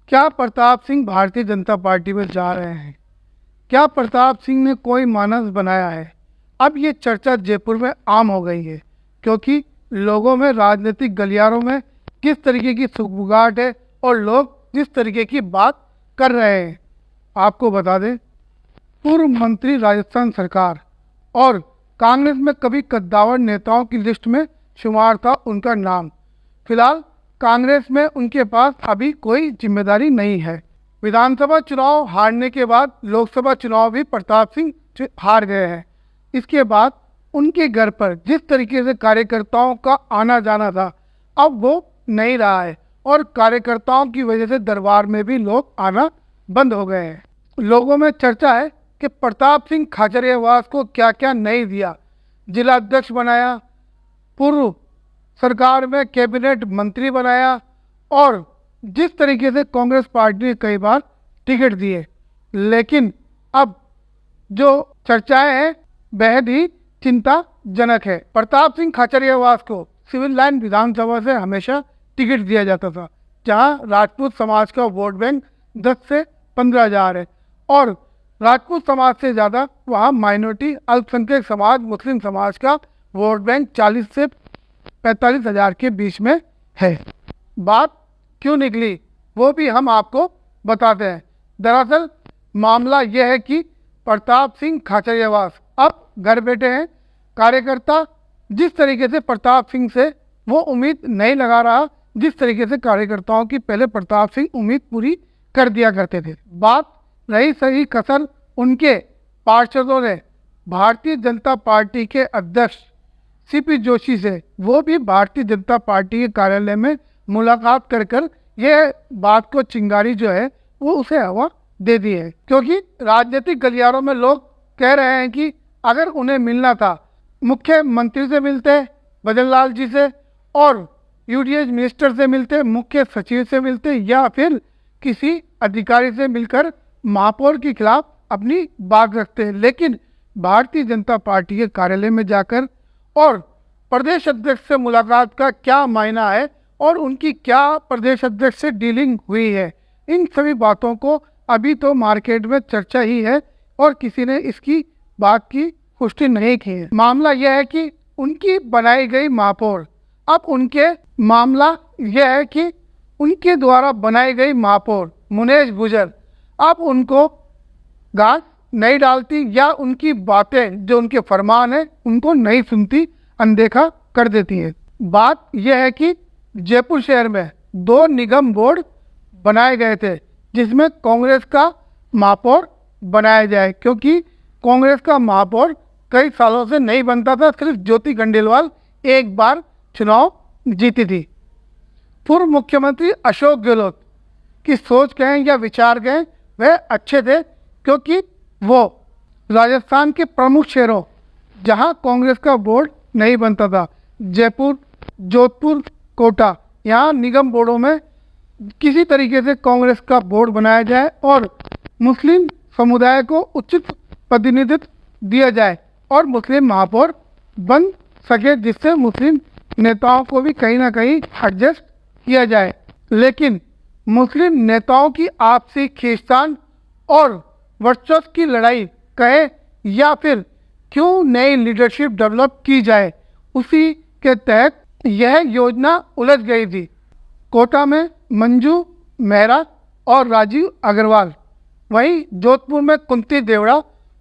क्या प्रताप सिंह भारतीय जनता पार्टी में जा रहे हैं? क्या प्रताप सिंह ने कोई मानस बनाया है? अब ये चर्चा जयपुर में आम हो गई है, क्योंकि लोगों में राजनीतिक गलियारों में किस तरीके की सुगबुगाहट है और लोग किस तरीके की बात कर रहे हैं। आपको बता दें, पूर्व मंत्री राजस्थान सरकार और कांग्रेस में कभी कद्दावर नेताओं की लिस्ट में शुमार था उनका नाम। फिलहाल कांग्रेस में उनके पास अभी कोई जिम्मेदारी नहीं है। विधानसभा चुनाव हारने के बाद लोकसभा चुनाव भी प्रताप सिंह हार गए हैं। इसके बाद उनके घर पर जिस तरीके से कार्यकर्ताओं का आना जाना था, अब वो नहीं रहा है और कार्यकर्ताओं की वजह से दरबार में भी लोग आना बंद हो गए हैं। लोगों में चर्चा है कि प्रताप सिंह खाचरियावास को क्या क्या नहीं दिया। जिला अध्यक्ष बनाया, पूर्व सरकार में कैबिनेट मंत्री बनाया और जिस तरीके से कांग्रेस पार्टी ने कई बार टिकट दिए, लेकिन अब जो चर्चाएं हैं बेहद ही चिंताजनक है। प्रताप सिंह खाचरियावास को सिविल लाइन विधानसभा से हमेशा टिकट दिया जाता था, जहां राजपूत समाज का वोट बैंक 10 से 15 हज़ार है और राजपूत समाज से ज़्यादा वहाँ माइनॉरिटी अल्पसंख्यक समाज मुस्लिम समाज का वोट बैंक 40 से 45 हज़ार के बीच में है। बात क्यों निकली वो भी हम आपको बताते हैं। दरअसल मामला यह है कि प्रताप सिंह खाचरियावास अब घर बैठे हैं। कार्यकर्ता जिस तरीके से प्रताप सिंह से वो उम्मीद नहीं लगा रहा, जिस तरीके से कार्यकर्ताओं की पहले प्रताप सिंह उम्मीद पूरी कर दिया करते थे। बात रही सही कसर उनके पार्षदों ने भारतीय जनता पार्टी के अध्यक्ष सीपी जोशी से, वो भी भारतीय जनता पार्टी के कार्यालय में मुलाकात कर ये बात को चिंगारी जो है वो उसे हवा दे दी है। क्योंकि राजनीतिक गलियारों में लोग कह रहे हैं कि अगर उन्हें मिलना था, मुख्यमंत्री से मिलते भजन लाल जी से और यूडीएच मिनिस्टर से मिलते, मुख्य सचिव से मिलते या फिर किसी अधिकारी से मिलकर महापौर के खिलाफ अपनी बात रखते हैं। लेकिन भारतीय जनता पार्टी के कार्यालय में जाकर और प्रदेश अध्यक्ष से मुलाकात का क्या मायना है और उनकी क्या प्रदेश अध्यक्ष से डीलिंग हुई है, इन सभी बातों को अभी तो मार्केट में चर्चा ही है और किसी ने इसकी बात की पुष्टि नहीं की है। मामला यह है कि उनकी बनाई गई महापौर, अब उनके मामला यह है कि उनके द्वारा बनाई गई महापौर मुनेश गुजर अब उनको घास नहीं डालती या उनकी बातें जो उनके फरमान है उनको नहीं सुनती, अनदेखा कर देती है। बात यह है कि जयपुर शहर में 2 निगम बोर्ड बनाए गए थे जिसमें कांग्रेस का महापौर बनाया जाए, क्योंकि कांग्रेस का महापौर कई सालों से नहीं बनता था। सिर्फ ज्योति खंडेलवाल एक बार चुनाव जीती थी। पूर्व मुख्यमंत्री अशोक गहलोत की सोच कहें या विचार कहें वह अच्छे थे, क्योंकि वो राजस्थान के प्रमुख शहरों जहां कांग्रेस का बोर्ड नहीं बनता था, जयपुर, जोधपुर, कोटा, यहाँ निगम बोर्डों में किसी तरीके से कांग्रेस का बोर्ड बनाया जाए और मुस्लिम समुदाय को उचित प्रतिनिधित्व दिया जाए और मुस्लिम महापौर बन सके, जिससे मुस्लिम नेताओं को भी कहीं ना कहीं एडजस्ट किया जाए। लेकिन मुस्लिम नेताओं की आपसी खींचतान और वर्चस्व की लड़ाई कहे या फिर क्यों नई लीडरशिप डेवलप की जाए, उसी के तहत यह योजना उलझ गई थी। कोटा में मंजू मेहरा और राजीव अग्रवाल, वहीं जोधपुर में कुंती देवड़ा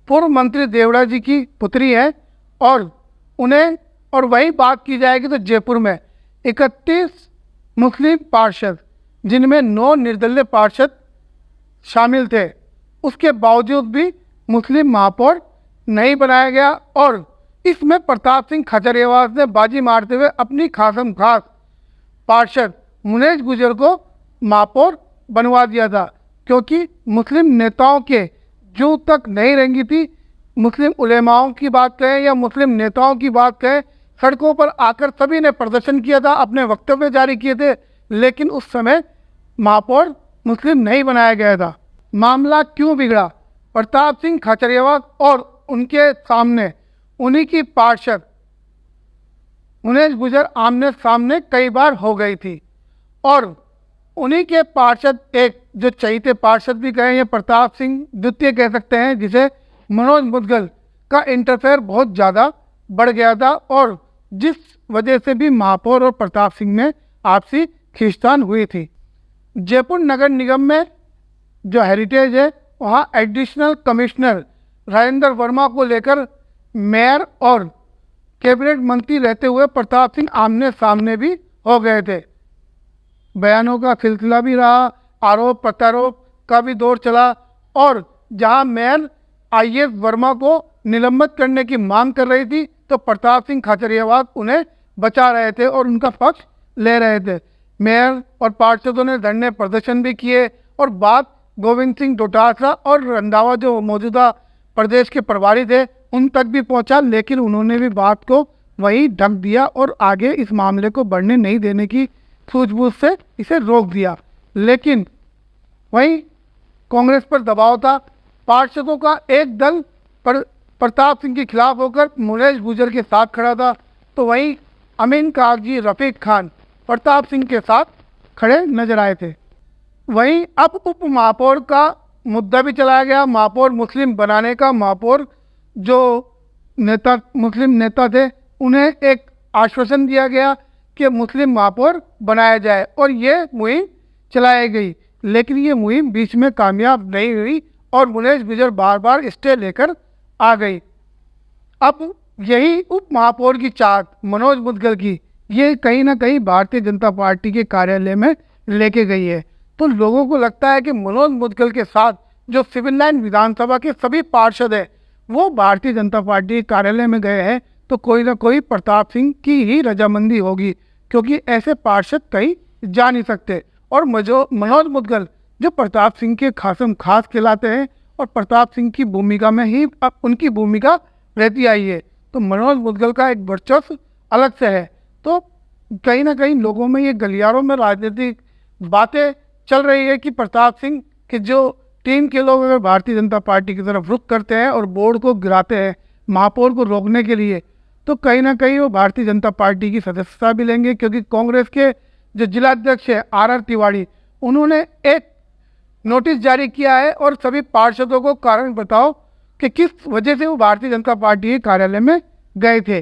पूर्व मंत्री देवड़ा जी की पुत्री है और उन्हें, और वही बात की जाएगी तो जयपुर में 31 मुस्लिम पार्षद जिनमें 9 निर्दलीय पार्षद शामिल थे, उसके बावजूद भी मुस्लिम महापौर नहीं बनाया गया और इसमें प्रताप सिंह खाचरियावास ने बाजी मारते हुए अपनी खासम खास पार्षद मुनेश गुजर को महापौर बनवा दिया था, क्योंकि मुस्लिम नेताओं के जूं तक नहीं रेंगी थी। मुस्लिम उलेमाओं की बात कहें या मुस्लिम नेताओं की बात कहें, सड़कों पर आकर सभी ने प्रदर्शन किया था, अपने वक्तव्य जारी किए थे, लेकिन उस समय महापौर मुस्लिम नहीं बनाया गया था। मामला क्यों बिगड़ा? प्रताप सिंह खाचरियावास और उनके सामने उन्हीं की पार्षद मुनेश गुजर आमने सामने कई बार हो गई थी और उन्हीं के पार्षद, एक जो चहीते पार्षद भी कहें या प्रताप सिंह द्वितीय कह सकते हैं, जिसे मनोज मुदगल का इंटरफेयर बहुत ज़्यादा बढ़ गया था और जिस वजह से भी महापौर और प्रताप सिंह में आपसी खींचतान हुई थी। जयपुर नगर निगम में जो हेरिटेज है वहाँ एडिशनल कमिश्नर राजेंद्र वर्मा को लेकर मेयर और कैबिनेट मंत्री रहते हुए प्रताप सिंह आमने सामने भी हो गए थे। बयानों का सिलसिला भी रहा, आरोप प्रत्यारोप का भी दौर चला और जहां मेयर आईएएस वर्मा को निलंबित करने की मांग कर रही थी तो प्रताप सिंह खाचरियावास उन्हें बचा रहे थे और उनका पक्ष ले रहे थे। मेयर और पार्षदों ने धरने प्रदर्शन भी किए और बात गोविंद सिंह डोटासरा और रंधावा जो मौजूदा प्रदेश के प्रभारी थे उन तक भी पहुंचा, लेकिन उन्होंने भी बात को वहीं ढक दिया और आगे इस मामले को बढ़ने नहीं देने की सूझबूझ से इसे रोक दिया। लेकिन वहीं कांग्रेस पर दबाव था, पार्षदों का एक दल प्रताप सिंह के खिलाफ होकर मुनेश गुजर के साथ खड़ा था, तो वहीं अमीन कागजी, रफीक खान प्रताप सिंह के साथ खड़े नजर आए थे। वहीं अब उप महापौर का मुद्दा भी चलाया गया, महापौर मुस्लिम बनाने का। महापौर जो नेता मुस्लिम नेता थे उन्हें एक आश्वासन दिया गया कि मुस्लिम महापौर बनाया जाए और ये मुहिम चलाई गई, लेकिन ये मुहिम बीच में कामयाब नहीं हुई और मुनेश गुजर बार बार स्टे लेकर आ गई। अब यही उप महापौर की चाक मनोज मुदगल की ये कहीं ना कहीं भारतीय जनता पार्टी के कार्यालय में लेके गई है। तो लोगों को लगता है कि मनोज मुदगल के साथ जो सिविल लाइन विधानसभा के सभी पार्षद हैं वो भारतीय जनता पार्टी के कार्यालय में गए हैं, तो कोई ना कोई प्रताप सिंह की ही रजामंदी होगी, क्योंकि ऐसे पार्षद कहीं जा नहीं सकते। और मनोज मुदगल जो प्रताप सिंह के खासम खास खिलाते हैं और प्रताप सिंह की भूमिका में ही अब उनकी भूमिका रहती आई है, तो मनोज मुदगल का एक वर्चस्व अलग से है। तो कहीं ना कहीं लोगों में ये गलियारों में राजनीतिक बातें चल रही है कि प्रताप सिंह के जो टीम के लोग अगर भारतीय जनता पार्टी की तरफ रुख करते हैं और बोर्ड को गिराते हैं महापौर को रोकने के लिए, तो कहीं ना कहीं वो भारतीय जनता पार्टी की सदस्यता भी लेंगे, क्योंकि कांग्रेस के जो जिलाध्यक्ष है आर तिवारी, उन्होंने एक नोटिस जारी किया है और सभी पार्षदों को कारण बताओ कि किस वजह से वो भारतीय जनता पार्टी के कार्यालय में गए थे।